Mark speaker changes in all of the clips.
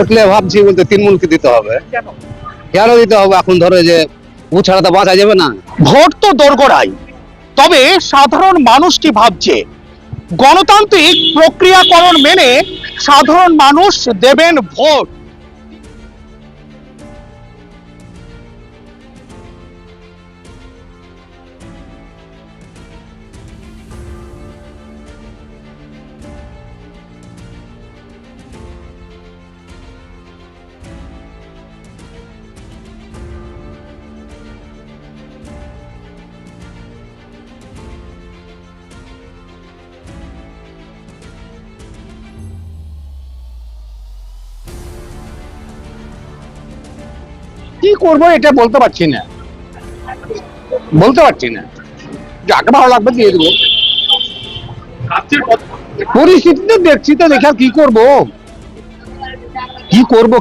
Speaker 1: উঠলে ভাবছি বলতে তৃণমূলকে দিতে হবে। কেন দিতে হবে? এখন ধরো যে ও ছাড়া তো বাঁচা যাবে না।
Speaker 2: ভোট তো দোরগোড়াই, তবে সাধারণ মানুষ কি ভাবছে? গণতান্ত্রিক প্রক্রিয়াকরণ মেনে সাধারণ মানুষ দেবেন ভোট।
Speaker 1: কি করবো এটা বলতে পারছি না, যাকে ভালো লাগবে দিয়ে দেবো। পরিস্থিতিতে দেখছি তো, দেখে আর কি করবো,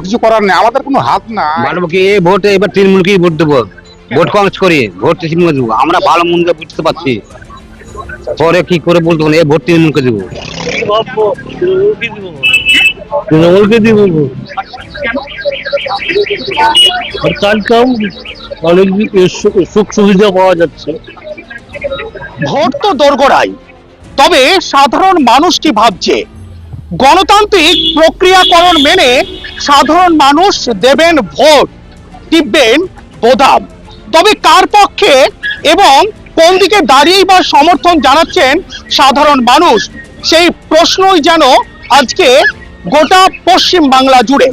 Speaker 1: কিছু করার নেই, আমাদের কোনো হাত না।
Speaker 3: বলবো কি এই ভোটে এবার তৃণমূলকেই ভোট দেবো, ভোট কংগ্রেস করি, ভোট তৃণমূল দেবো। আমরা ভালো মন্দ বুঝতে পারছি, পরে কি করে বলতে পারি, এই ভোট তৃণমূলকে দেবো। তৃণমূলকে দিব কাজ কাম অনেক সুখ সুবিধা পাওয়া যাচ্ছে।
Speaker 2: ভোট তো দোরগোড়াই, তবে সাধারণ মানুষ কি ভাবছে? গণতান্ত্রিক প্রক্রিয়াকরণ মেনে সাধারণ মানুষ দেবেন ভোট, টিপবেন বোতাম। তবে কার পক্ষে এবং কোন দিকে দাঁড়িয়েই বা সমর্থন জানাচ্ছেন সাধারণ মানুষ, সেই প্রশ্নই যেন আজকে গোটা পশ্চিম বাংলা জুড়ে।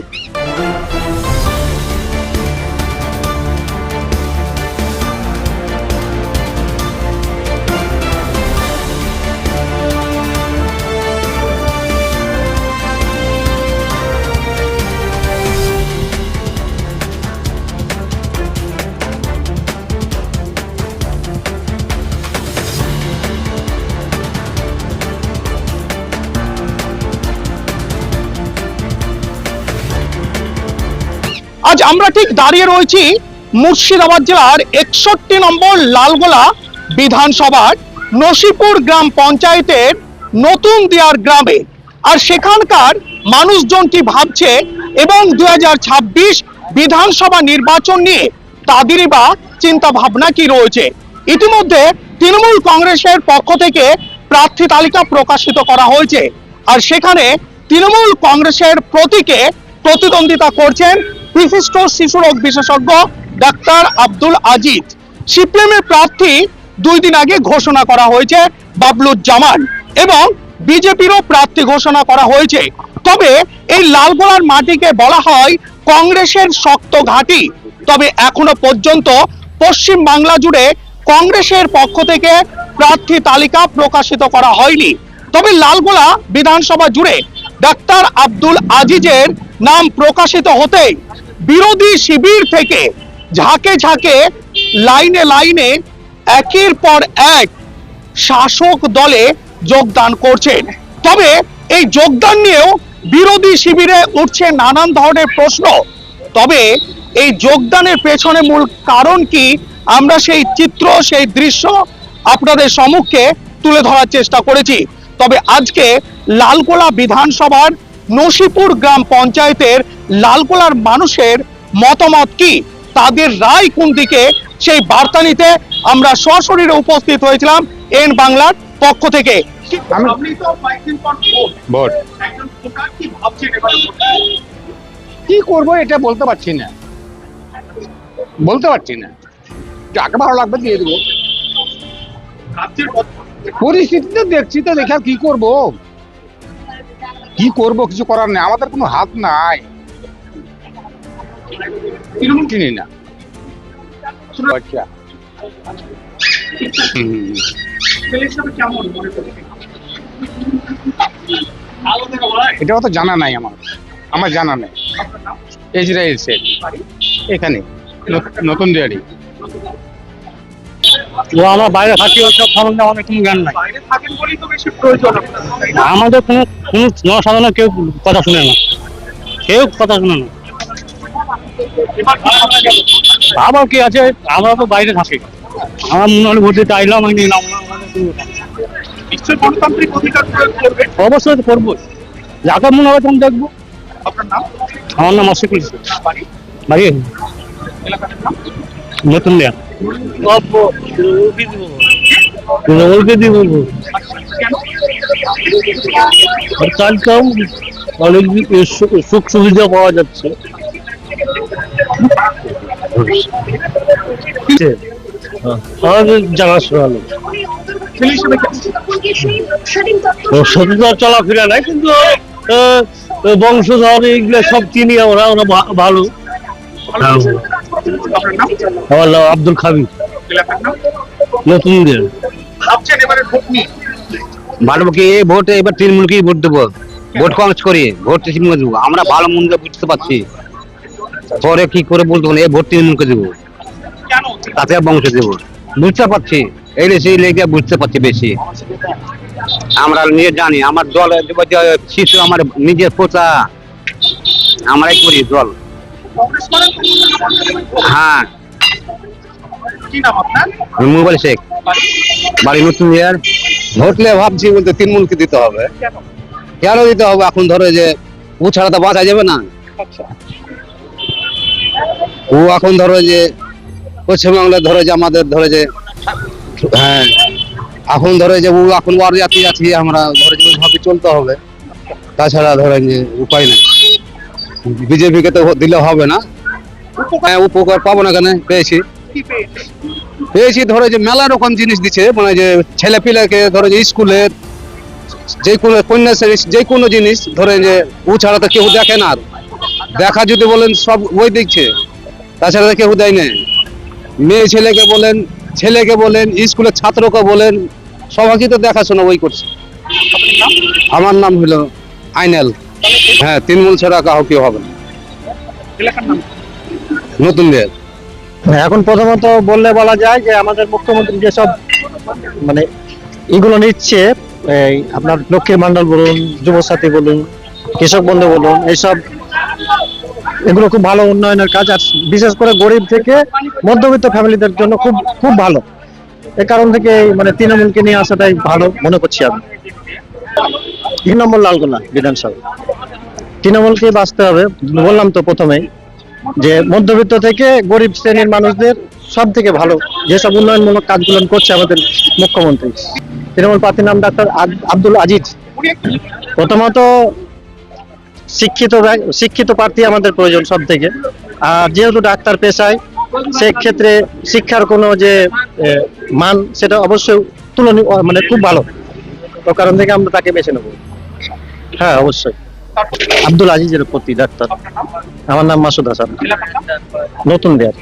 Speaker 2: আজ আমরা ঠিক দাঁড়িয়ে রয়েছি মুর্শিদাবাদ জেলার 61 নম্বর লালগোলা বিধানসভার নসিপুর গ্রাম পঞ্চায়েতের নতুন দিয়ার গ্রামে। আর সেখানকার মানুষজন কি ভাবছে এবং 2026 বিধানসভা নির্বাচন নিয়ে তাদেরই বা চিন্তা ভাবনা কি রয়েছে। ইতিমধ্যে তৃণমূল কংগ্রেসের পক্ষ থেকে প্রার্থী তালিকা প্রকাশিত করা হয়েছে, আর সেখানে তৃণমূল কংগ্রেসের প্রতীকে প্রতিদ্বন্দ্বিতা করছেন বিশিষ্ট শিশুরোগ বিশেষজ্ঞ ডাক্তার আব্দুল আজিজ। সিপিএমের প্রার্থী 2 দিন আগে ঘোষণা করা হয়েছে বাবলুজ্জামান, এবং বিজেপিরও প্রার্থী ঘোষণা করা হয়েছে। তবে এই লালগোলার মাটিকে বলা হয় কংগ্রেসের শক্ত ঘাঁটি। তবে এখনো পর্যন্ত পশ্চিম বাংলা জুড়ে কংগ্রেসের পক্ষ থেকে প্রার্থী তালিকা প্রকাশিত করা হয়নি। তবে লালগোলা বিধানসভা জুড়ে ডাক্তার আব্দুল আজিজের নাম প্রকাশিত হতেই বিরোধী শিবির থেকে ঝাঁকে ঝাঁকে লাইনে লাইনে একের পর এক শাসক দলে যোগদান করছেন। তবে এই যোগদান নিয়েও বিরোধী শিবিরে উঠছে নানান ধরনের প্রশ্ন। তবে এই যোগদানের পেছনে মূল কারণ কি, আমরা সেই চিত্র, সেই দৃশ্য আপনাদের সম্মুখে তুলে ধরার চেষ্টা করেছি। তবে আজকে লালগোলা বিধানসভার নসিপুর গ্রাম পঞ্চায়েতের লালগোলার মানুষের মতামত কি, তাদের রায় কোন দিকে, সেই বার্তা নিতে আমরা সশরীরে উপস্থিত হয়েছিলাম এন বাংলার পক্ষ থেকে।
Speaker 1: কি করবো এটা বলতে পারছি না, যাকে ভালো লাগবে দিয়ে দেবো। পরিস্থিতিতে দেখছি তো, দেখে আর কি করবো, কিছু করার নেই, আমাদের কোনো হাত নাই। চিনি না। এটা তো জানা নাই, আমার জানা নেই। ইসরায়েল শেখ, এখানে নতুন দিয়ারি।
Speaker 3: আমরা বাইরে থাকি, ওইসব সম্বন্ধে আমাদের কোনো জ্ঞান নাই। আমাদের কোনো জনসাধারণ কেউ কথা শুনে না, আবার কি আছে, আমরা তো বাইরে থাকি। আমার মনে হলে ভোট দিতে আইলাম, আমি নিলাম। অবশ্যই করবো, যাকে মনে হবে তখন দেখবো।
Speaker 2: আপনার নাম?
Speaker 3: আমার নাম আশিক বাড়ি নতুন দেয়া তৃণমূলকে দিয়ে বলবো আর কাজ কাম অনেক সুখ সুবিধা পাওয়া যাচ্ছে আমাদের জানাশোনা নেই ওর সাথে তো আর চলাফেরা নাই, কিন্তু বংশধর এইগুলো সব চিনি আমরা, ওরা ভালো। আমার নাম আব্দুল খাবির, নতুন দের। ভালো কি ভোটে এবার তৃণমূলকেই ভোট দেবো, ভোট কংগ্রেস করি, ভোট তৃণমূল দেবো। আমরা ভালো মন্দ বুঝতে পারছি, পরে কি করে বলতে পারবো, এই ভোট তৃণমূলকে দেবো, তাতে বংশ দেবো। বুঝতে পারছি এই সেই লেগে বুঝতে পারছি বেশি। আমরা নিজে জানি আমার দল শিশু আমার নিজের পোতা, আমরাই করি দল। হ্যাঁ, মোবাইল শেখ, বাড়ি নতুন ইয়ার।
Speaker 1: ভোটলে ভাবছি বলতে তৃণমূলকে দিতে হবে। কেন দিতে হবে? এখন ধরো যে ও ছাড়া তো বাঁচা যাবে না। ও এখন ধরো যে পশ্চিমবাংলায় ধরো যে আমাদের ধরো যে, হ্যাঁ এখন ধরো যে ও এখন ওয়ার জাতি আছি, আমরা ধরো যে ভাবে চলতে হবে, তাছাড়া ধরেন যে উপায় নেই। বিজেপিকে তো দিলে হবে না। হ্যাঁ, উপকার পাবো না, কেন পেয়েছি ধরো যে মেলা রকম জিনিস দিচ্ছে, মানে যে ছেলে পিলাকে ধরো যে স্কুলের যে কোনো কন্যাশ্রী যে কোনো জিনিস ধরেন যে ও ছাড়া তো কেউ দেখে না। আর দেখা যদি বলেন সব ওই দিচ্ছে, তাছাড়া তো কেউ দেয় না। মেয়ে ছেলেকে বলেন স্কুলের ছাত্রকে বলেন, সবাইকে তো দেখাশোনা ওই করছে। আমার নাম হলো আইনাল। হ্যাঁ, তৃণমূল ছাড়া কাউকে হবে না। নতুন দের।
Speaker 4: এখন প্রথমত বলা যায় যে আমাদের মুখ্যমন্ত্রী যেসব মানে এগুলো নিচ্ছে, এই আপনার লক্ষ্মীর ভান্ডার বলুন, যুবসাথী বলুন, কৃষক বন্ধু বলুন, এইসব এগুলো খুব ভালো উন্নয়নের কাজ। আর বিশেষ করে গরিব থেকে মধ্যবিত্ত ফ্যামিলিদের জন্য খুব খুব ভালো। এই কারণ থেকে মানে তৃণমূলকে নিয়ে আসাটাই ভালো মনে করছি আমি। 3 নম্বর লালগোলা বিধানসভা তৃণমূলকে বাঁচতে হবে। বললাম তো প্রথমেই যে মধ্যবিত্ত থেকে গরিব শ্রেণীর মানুষদের সব থেকে ভালো যেসব উন্নয়নমূলক কাজগুলো করছে আমাদের মুখ্যমন্ত্রী। তৃণমূল প্রার্থীর নাম ডাক্তার আব্দুল আজিজ। প্রথমত শিক্ষিত প্রার্থী আমাদের প্রয়োজন সব থেকে। আর যেহেতু ডাক্তার পেশায়, সেক্ষেত্রে শিক্ষার কোনো যে মান সেটা অবশ্যই তুলনীয়, মানে খুব ভালো। তো কারণ থেকে আমরা তাকে বেছে নেব। হ্যাঁ, অবশ্যই আব্দুল আজিজের প্রতি ডাক্তার। আমার নাম মাসুদ হাসান, নতুন দেয়ার।